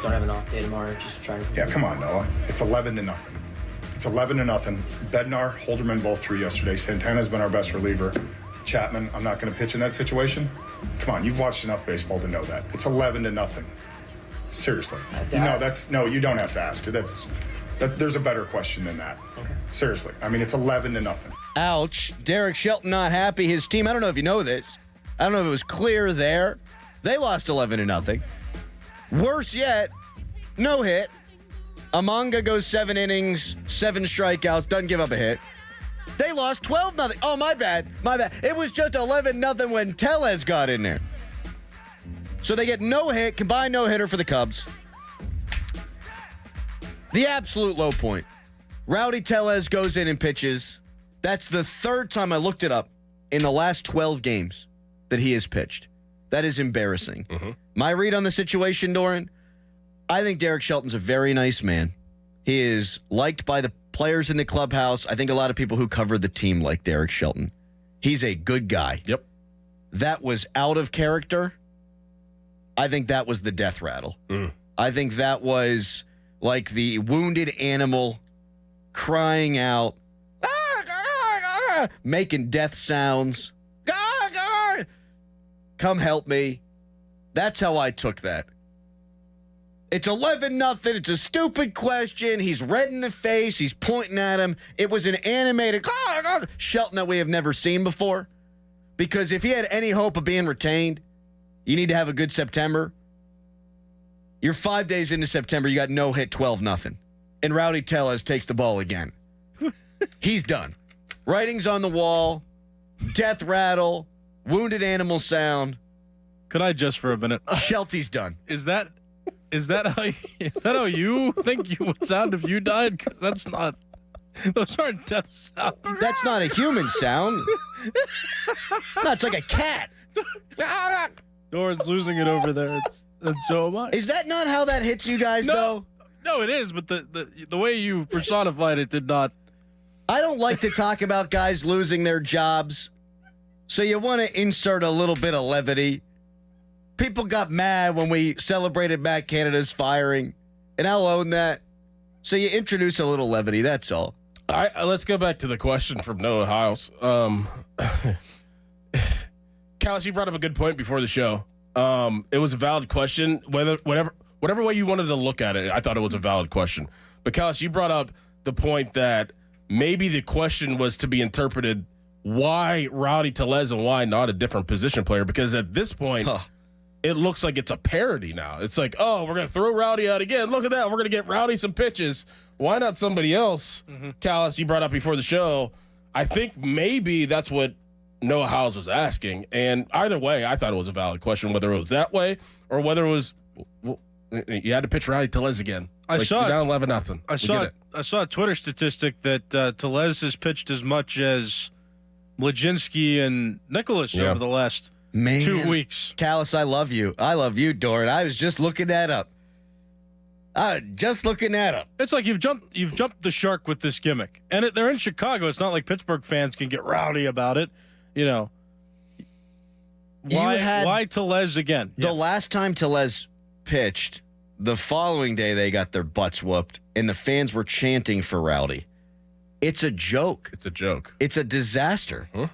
don't have an off day tomorrow. Just trying to. Yeah, come on, Noah. It's 11-0. It's 11-0. Bednar, Holderman both threw yesterday. Santana's been our best reliever. Chapman, I'm not going to pitch in that situation. Come on, you've watched enough baseball to know that. It's 11-0. Seriously. No, you don't have to ask. There's a better question than that. Okay. Seriously. I mean, it's 11-0. Ouch. Derek Shelton not happy. His team, I don't know if you know this. I don't know if it was clear there. They lost 11-0. Worse yet, no hit. Amanga goes 7 innings, 7 strikeouts, doesn't give up a hit. They lost 12-0. Oh, my bad. It was just 11-0 when Tellez got in there. So they get no hit, combined no-hitter for the Cubs. The absolute low point. Rowdy Tellez goes in and pitches. That's the third time I looked it up in the last 12 games that he has pitched. That is embarrassing. Mm-hmm. My read on the situation, Dorin, I think Derek Shelton's a very nice man. He is liked by the players in the clubhouse. I think a lot of people who cover the team like Derek Shelton. He's a good guy. Yep. That was out of character. I think that was the death rattle. I think that was like the wounded animal crying out, making death sounds. Come help me. That's how I took that. It's 11-0. It's a stupid question. He's red in the face. He's pointing at him. It was an animated Shelton that we have never seen before. Because if he had any hope of being retained, you need to have a good September. You're 5 days into September. You got no hit, 12-0. And Rowdy Tellez takes the ball again. He's done. Writing's on the wall. Death rattle. Wounded animal sound. Could I just for a minute? Shelty's done. Is that how you think you would sound if you died? Because that's not. Those aren't death sounds. That's not a human sound. No, it's like a cat. Doran's losing it over there. And so am I. Is that not how that hits you guys, though? No, it is. But the way you personified it did not. I don't like to talk about guys losing their jobs. So you want to insert a little bit of levity. People got mad when we celebrated Matt Canada's firing, and I'll own that. So you introduce a little levity, that's all. All right, let's go back to the question from Noah Hiles. Callis, you brought up a good point before the show. It was a valid question. Whatever way you wanted to look at it, I thought it was a valid question. But Callis, you brought up the point that maybe the question was to be interpreted why Rowdy Tellez and why not a different position player? Because at this point, it looks like it's a parody now. It's like, oh, we're going to throw Rowdy out again. Look at that. We're going to get Rowdy some pitches. Why not somebody else? Mm-hmm. Callis, you brought up before the show. I think maybe that's what Noah Hiles was asking. And either way, I thought it was a valid question, whether it was that way or whether it was, well, you had to pitch Rowdy Tellez again. I saw down 11-0. I saw a Twitter statistic that Tellez has pitched as much as Leginski and Nicholas over the last 2 weeks. Callis, I love you. I love you, Doran. I was just looking that up. It's like you've jumped the shark with this gimmick. And they're in Chicago. It's not like Pittsburgh fans can get rowdy about it. You know. Why Tellez again? The last time Tellez pitched, the following day they got their butts whooped, and the fans were chanting for Rowdy. It's a joke. It's a disaster. Huh?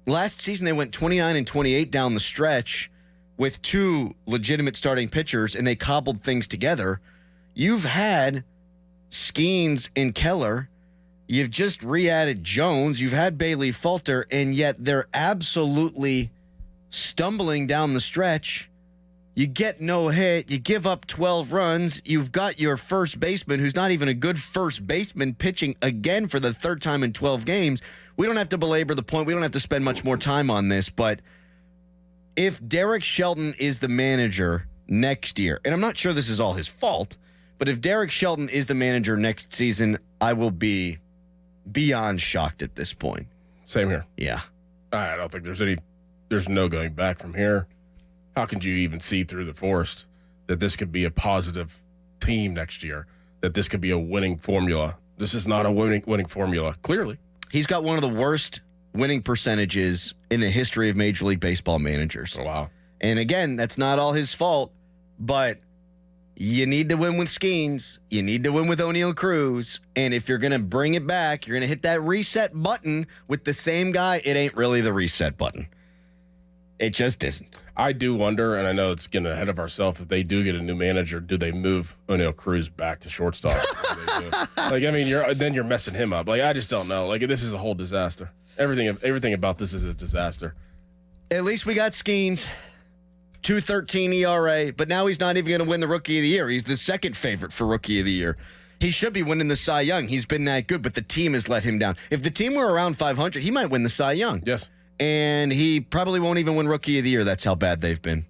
Last season, they went 29-28 down the stretch with 2 legitimate starting pitchers, and they cobbled things together. You've had Skeens and Keller. You've just re-added Jones. You've had Bailey Falter, and yet they're absolutely stumbling down the stretch. You get no hit. You give up 12 runs. You've got your first baseman, who's not even a good first baseman, pitching again for the third time in 12 games. We don't have to belabor the point. We don't have to spend much more time on this. But if Derek Shelton is the manager next year, and I'm not sure this is all his fault, but if Derek Shelton is the manager next season, I will be beyond shocked at this point. Same here. Yeah. I don't think there's no going back from here. How can you even see through the forest that this could be a positive team next year, that this could be a winning formula? This is not a winning formula, clearly. He's got one of the worst winning percentages in the history of Major League Baseball managers. Oh, wow. And again, that's not all his fault, but You need to win with Skeens. You need to win with O'Neal Cruz. And if you're going to bring it back, you're going to hit that reset button with the same guy. It ain't really the reset button. It just isn't. I do wonder, and I know it's getting ahead of ourselves, if they do get a new manager, do they move O'Neal Cruz back to shortstop? Then you're messing him up. Like, I just don't know. Like, this is a whole disaster. Everything about this is a disaster. At least we got Skeens. 2.13 ERA, but now he's not even going to win the Rookie of the Year. He's the second favorite for Rookie of the Year. He should be winning the Cy Young. He's been that good, but the team has let him down. If the team were around 500, he might win the Cy Young. Yes. And he probably won't even win Rookie of the Year. That's how bad they've been.